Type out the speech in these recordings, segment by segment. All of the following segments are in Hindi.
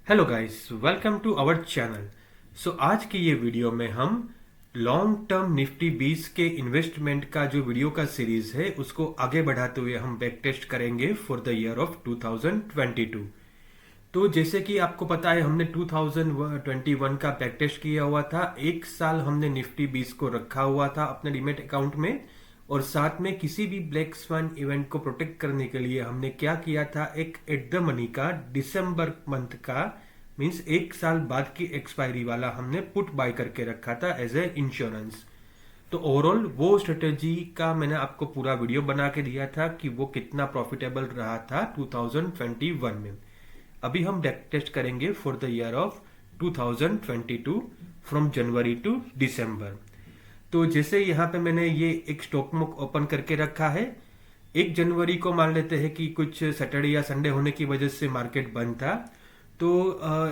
Hello guys, welcome to our channel. आज की ये वीडियो में हम लॉन्ग टर्म निफ्टी 20 के इन्वेस्टमेंट का जो वीडियो का सीरीज है उसको आगे बढ़ाते हुए हम बैक टेस्ट करेंगे फॉर द ईयर ऑफ 2022। तो जैसे कि आपको पता है, हमने 2021 का बैक टेस्ट किया हुआ था। एक साल हमने निफ्टी 20 को रखा हुआ था अपने डीमैट अकाउंट में, और साथ में किसी भी ब्लैक स्वान इवेंट को प्रोटेक्ट करने के लिए हमने क्या किया था, एक एट द मनी का दिसंबर मंथ का मींस एक साल बाद की एक्सपायरी वाला हमने पुट बाय करके रखा था एज ए इंश्योरेंस। तो ओवरऑल वो स्ट्रेटेजी का मैंने आपको पूरा वीडियो बना के दिया था कि वो कितना प्रॉफिटेबल रहा था 2021 में। अभी हम बैक टेस्ट करेंगे for the year of 2022 from January to December. तो जैसे यहाँ पे मैंने ये एक स्टॉक बुक ओपन करके रखा है। 1 जनवरी को मान लेते हैं कि कुछ सैटरडे या संडे होने की वजह से मार्केट बंद था। तो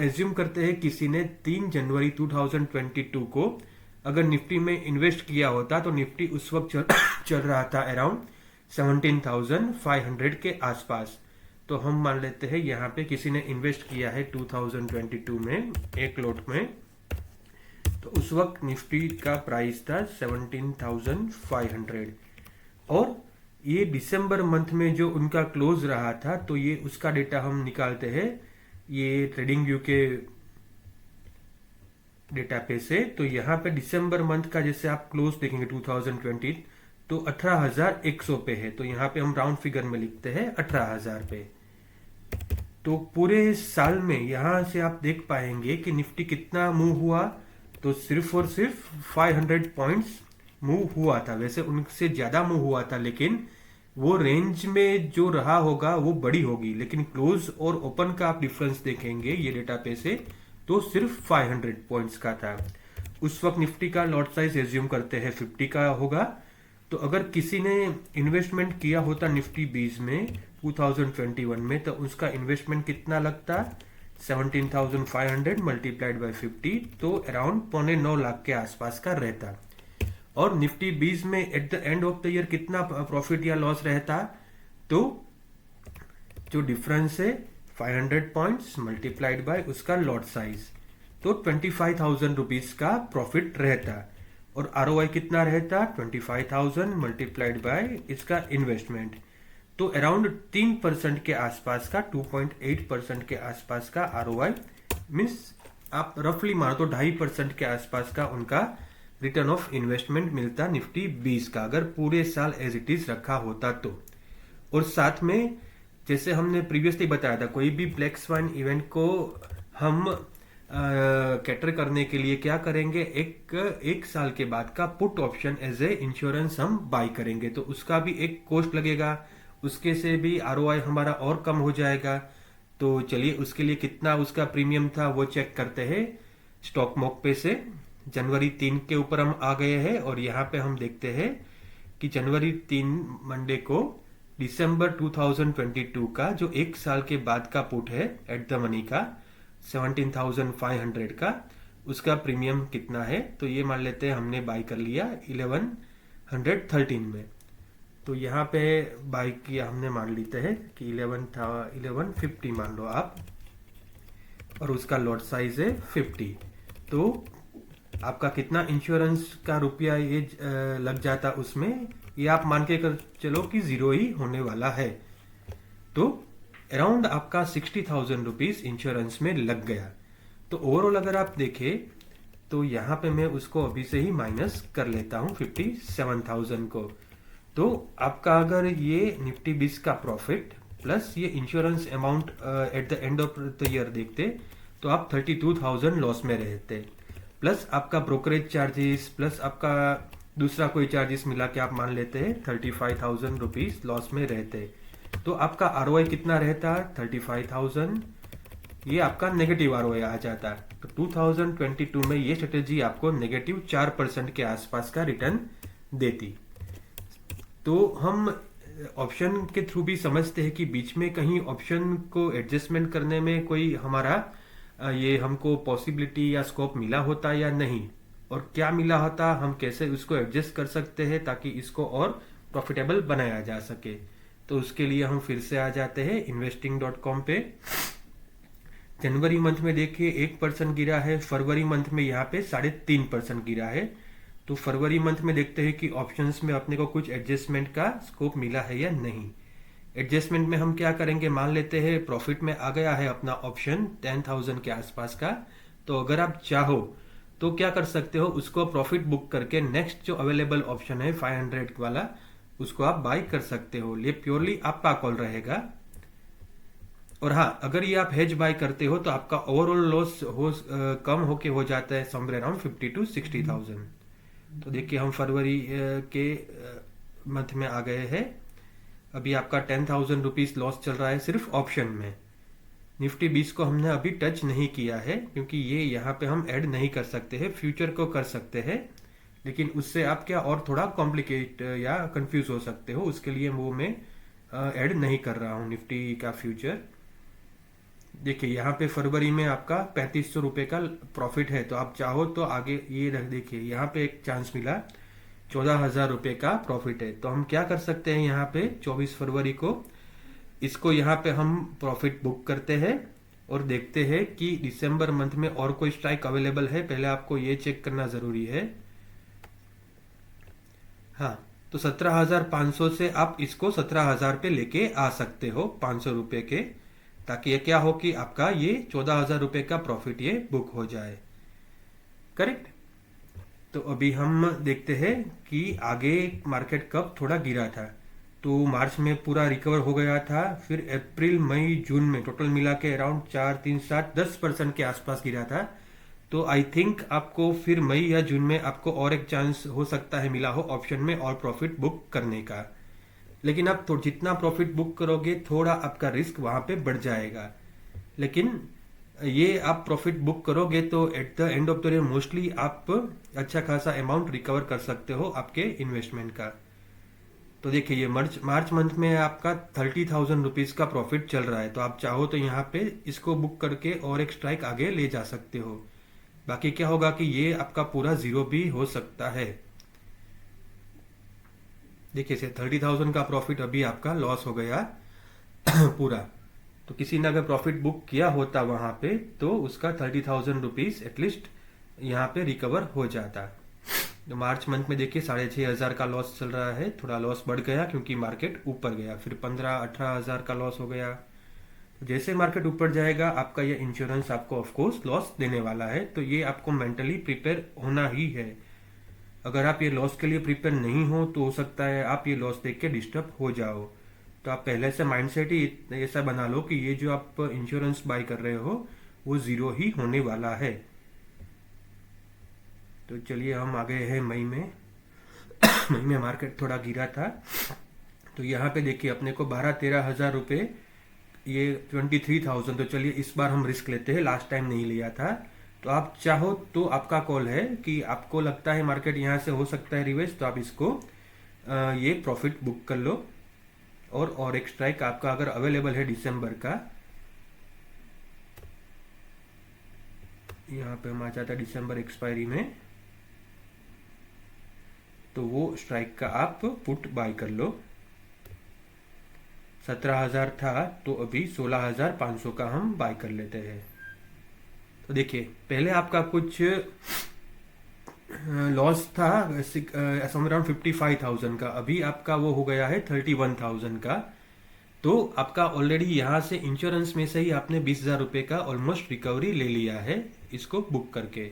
एज्यूम करते हैं किसी ने 3 जनवरी 2022 को अगर निफ्टी में इन्वेस्ट किया होता तो निफ्टी उस वक्त चल रहा था अराउंड 17,500 के आसपास। तो हम मान लेते हैं यहाँ पे किसी ने इन्वेस्ट किया है 2022 में एक लॉट में, तो उस वक्त निफ्टी का प्राइस था 17,500। और ये दिसंबर मंथ में जो उनका क्लोज रहा था, तो ये उसका डेटा हम निकालते हैं ये ट्रेडिंग व्यू के डेटा पे से। तो यहाँ पे दिसंबर मंथ का जैसे आप क्लोज देखेंगे 2020 तो 18,100 पे है। तो यहाँ पे हम राउंड फिगर में लिखते हैं 18,000 पे। तो पूरे साल में यहाँ से आप देख पाएंगे कि निफ्टी कितना मूव हुआ, तो सिर्फ और सिर्फ 500 पॉइंट्स मूव हुआ था। वैसे उनसे ज्यादा मूव हुआ था, लेकिन वो रेंज में जो रहा होगा वो बड़ी होगी, लेकिन क्लोज और ओपन का आप डिफरेंस देखेंगे ये डेटा पे से तो सिर्फ 500 पॉइंट्स का था। उस वक्त निफ्टी का लॉट साइज एज्यूम करते हैं 50 का होगा। तो अगर किसी ने इन्वेस्टमेंट किया होता निफ्टी 20 में 2021 में, तो उसका इन्वेस्टमेंट कितना लगता, 17,500 मल्टीप्लाइड बाय 50, तो अराउंड 9.25 लाख के आसपास का रहता। और निफ्टी 20 में at the end of the year कितना प्रॉफिट या लॉस रहता, तो जो डिफरेंस है 500 पॉइंट्स मल्टीप्लाइड बाय उसका लॉट साइज, तो 25,000 रुपीज का प्रॉफिट रहता। और आरओआई कितना रहता, 25,000 मल्टीप्लाइड बाय इसका इन्वेस्टमेंट, तो अराउंड 3% के आसपास का 2.8% के आसपास का आरओआई मीन्स आप रफली मानो तो 2.5% के आसपास का उनका रिटर्न ऑफ इन्वेस्टमेंट मिलता निफ्टी 20 का, अगर पूरे साल एज इट इज रखा होता तो। और साथ में जैसे हमने प्रीवियसली बताया था, कोई भी ब्लैक स्वान इवेंट को हम कैटर करने के लिए क्या करेंगे, एक साल के बाद का put option as a insurance हम बाय करेंगे, तो उसका भी एक कॉस्ट लगेगा, उसके से भी आरओआई हमारा और कम हो जाएगा। तो चलिए उसके लिए कितना उसका प्रीमियम था वो चेक करते हैं। स्टॉक मॉक पे से जनवरी 3 के ऊपर हम आ गए हैं, और यहाँ पे हम देखते हैं कि जनवरी 3 मंडे को दिसंबर 2022 का जो एक साल के बाद का पुट है एट द मनी का 17,500 का, उसका प्रीमियम कितना है, तो ये मान लेते हैं हमने बाय कर लिया 1113 में। तो यहाँ पे बाय किया हमने, मान लेते हैं कि 1150 मान लो आप, और उसका लॉट साइज है 50। तो आपका कितना इंश्योरेंस का रुपया ये लग जाता उसमें, ये आप मान के कर चलो कि 0 ही होने वाला है। तो अराउंड आपका 60,000 रुपीज इंश्योरेंस में लग गया। तो ओवरऑल अगर आप देखें तो यहाँ पे मैं उसको अभी से ही माइनस कर लेता हूँ 57,000 को। तो आपका अगर ये निफ्टी 20 का प्रॉफिट प्लस ये insurance amount at the end of the year देखते तो आप 32,000 लॉस में रहते, प्लस आपका ब्रोकरेज चार्जेस प्लस आपका दूसरा कोई चार्जेस मिला के आप मान लेते हैं 35,000 रुपीज लॉस में रहते। तो आपका आरओआई कितना रहता, 35,000, ये आपका नेगेटिव आरओआई आ जाता। तो 2022 में ये स्ट्रेटेजी आपको नेगेटिव 4% के आसपास का रिटर्न देती। तो हम ऑप्शन के थ्रू भी समझते हैं कि बीच में कहीं ऑप्शन को एडजस्टमेंट करने में कोई हमारा ये हमको पॉसिबिलिटी या स्कोप मिला होता या नहीं, और क्या मिला होता, हम कैसे उसको एडजस्ट कर सकते हैं ताकि इसको और प्रॉफिटेबल बनाया जा सके। तो उसके लिए हम फिर से आ जाते हैं investing.com पे। जनवरी मंथ में देखिए 1% गिरा है, फरवरी मंथ में यहाँ पे 3.5% गिरा है। तो फरवरी मंथ में देखते हैं कि ऑप्शंस में अपने को कुछ एडजस्टमेंट का स्कोप मिला है या नहीं। एडजस्टमेंट में हम क्या करेंगे, मान लेते हैं प्रॉफिट में आ गया है अपना ऑप्शन 10,000 के आसपास का, तो अगर आप चाहो तो क्या कर सकते हो, उसको प्रॉफिट बुक करके नेक्स्ट जो अवेलेबल ऑप्शन है 500 वाला, उसको आप बाय कर सकते हो। ये प्योरली आपका कॉल रहेगा। और हाँ, अगर ये आप हेज बाय करते हो तो आपका ओवरऑल लॉस कम होके हो जाता है समवेयर अराउंड 50 to 60,000। तो देखिए हम फरवरी के मंथ में आ गए हैं। अभी आपका 10,000 रुपीज लॉस चल रहा है सिर्फ ऑप्शन में। निफ्टी 20 को हमने अभी टच नहीं किया है क्योंकि ये यहाँ पे हम ऐड नहीं कर सकते हैं। फ्यूचर को कर सकते हैं, लेकिन उससे आप क्या और थोड़ा कॉम्प्लिकेट या कंफ्यूज हो सकते हो, उसके लिए वो मैं ऐड नहीं कर रहा हूँ निफ्टी का फ्यूचर। देखिए यहाँ पे फरवरी में आपका 3500 रुपये का प्रॉफिट है, तो आप चाहो तो आगे ये रख, देखिए यहाँ पे एक चांस मिला 14,000 रुपये का प्रॉफिट है। तो हम क्या कर सकते हैं, यहाँ पे 24 फरवरी को इसको यहाँ पे हम प्रॉफिट बुक करते हैं और देखते हैं कि दिसंबर मंथ में और कोई स्ट्राइक अवेलेबल है। पहले आपको ये चेक करना जरूरी है। हाँ, तो 17,500 से आप इसको 17,000 पे लेके आ सकते हो 500 रुपये के, ताकि ये क्या हो कि आपका ये 14,000 रुपये का प्रॉफिट ये बुक हो जाए। करेक्ट। तो अभी हम देखते हैं कि आगे मार्केट कब थोड़ा गिरा था। तो मार्च में पूरा रिकवर हो गया था, फिर अप्रैल मई जून में टोटल मिला के अराउंड 4 3 7 10% के आसपास गिरा था। तो आई थिंक आपको फिर मई या जून में आपको और एक चांस हो सकता है मिला हो ऑप्शन में और प्रॉफिट बुक करने का। लेकिन आप तो जितना प्रॉफिट बुक करोगे थोड़ा आपका रिस्क वहां पे बढ़ जाएगा। लेकिन ये आप प्रॉफिट बुक करोगे तो at the end of the day mostly आप अच्छा खासा अमाउंट रिकवर कर सकते हो आपके इन्वेस्टमेंट का। तो देखिए ये मार्च मंथ में आपका 30,000 रुपीज का प्रॉफिट चल रहा है, तो आप चाहो तो यहाँ पे इसको बुक करके और एक स्ट्राइक आगे ले जा सकते हो। बाकी क्या होगा कि ये आपका पूरा जीरो भी हो सकता है। देखिए से 30,000 का प्रॉफिट अभी आपका लॉस हो गया पूरा। तो किसी ने अगर प्रॉफिट बुक किया होता वहां पे तो उसका 30,000 रुपीज एटलीस्ट यहाँ पे रिकवर हो जाता। तो मार्च मंथ में देखिए 6,500 का लॉस चल रहा है, थोड़ा लॉस बढ़ गया क्योंकि मार्केट ऊपर गया, फिर 15-18,000 का लॉस हो गया। जैसे मार्केट ऊपर जाएगा आपका ये इंश्योरेंस आपको ऑफकोर्स लॉस देने वाला है, तो ये आपको मेंटली प्रिपेयर होना ही है। अगर आप ये लॉस के लिए प्रिपेयर नहीं हो तो हो सकता है आप ये लॉस देख के डिस्टर्ब हो जाओ। तो आप पहले से माइंडसेट ही ऐसा बना लो कि ये जो आप इंश्योरेंस बाय कर रहे हो वो जीरो ही होने वाला है। तो चलिए हम आ गए हैं मई में मई में मार्केट थोड़ा गिरा था, तो यहाँ पे देखिए अपने को 12-13 हजार रुपये, ये 23,000। तो चलिए इस बार हम रिस्क लेते हैं, लास्ट टाइम नहीं लिया था। तो आप चाहो तो आपका कॉल है कि आपको लगता है मार्केट यहाँ से हो सकता है रिवर्स, तो आप इसको ये प्रॉफिट बुक कर लो। और एक स्ट्राइक आपका अगर अवेलेबल है दिसंबर का, यहाँ पे हम आ जाता है दिसंबर एक्सपायरी में, तो वो स्ट्राइक का आप पुट बाय कर लो। 17,000 था तो अभी 16,500 का हम बाय कर लेते हैं। तो देखिए पहले आपका कुछ लॉस था अराउंड 55,000 का, अभी आपका वो हो गया है 31,000 का। तो आपका ऑलरेडी यहाँ से इंश्योरेंस में से ही आपने 20,000 रुपये का ऑलमोस्ट रिकवरी ले लिया है इसको बुक करके।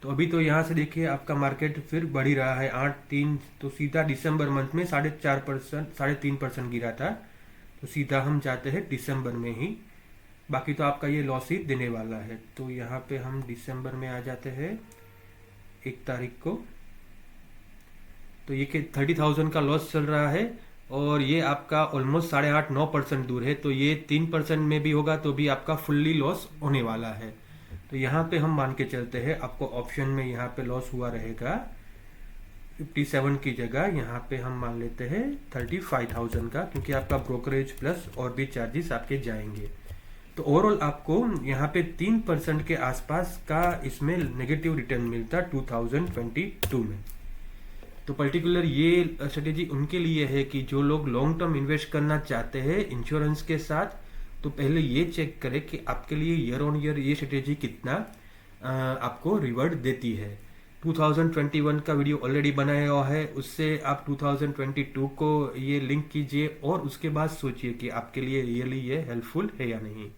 तो अभी तो यहाँ से देखिए आपका मार्केट फिर बढ़ ही रहा है 8-3, तो सीधा दिसंबर मंथ में 3.5% गिरा था, तो सीधा हम जाते हैं दिसंबर में ही। बाकी तो आपका ये लॉस ही देने वाला है। तो यहाँ पे हम दिसंबर में आ जाते हैं 1 तारीख को। तो ये 30,000 का लॉस चल रहा है और ये आपका ऑलमोस्ट 8.5-9% दूर है, तो ये 3% में भी होगा तो भी आपका फुल्ली लॉस होने वाला है। तो यहाँ पे हम मान के चलते हैं आपको ऑप्शन में यहाँ पे लॉस हुआ रहेगा 57 की जगह यहाँ पे हम मान लेते हैं 35,000 का, क्योंकि आपका ब्रोकरेज प्लस और भी चार्जेस आपके जाएंगे। तो ओवरऑल आपको यहाँ पे 3% के आसपास का इसमें नेगेटिव रिटर्न मिलता 2022 में। तो पर्टिकुलर ये स्ट्रेटेजी उनके लिए है कि जो लोग लॉन्ग टर्म इन्वेस्ट करना चाहते हैं इंश्योरेंस के साथ, तो पहले ये चेक करें कि आपके लिए ईयर ऑन ईयर ये स्ट्रेटेजी कितना आपको रिवर्ट देती है। 2021 का वीडियो ऑलरेडी बनाया हुआ है, उससे आप 2022 को ये लिंक कीजिए और उसके बाद सोचिए कि आपके लिए रियली ये हेल्पफुल है या नहीं।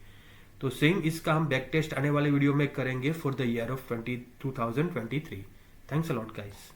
तो सेम इसका हम बैक टेस्ट आने वाले वीडियो में करेंगे for the year of 2023। Thanks a lot guys.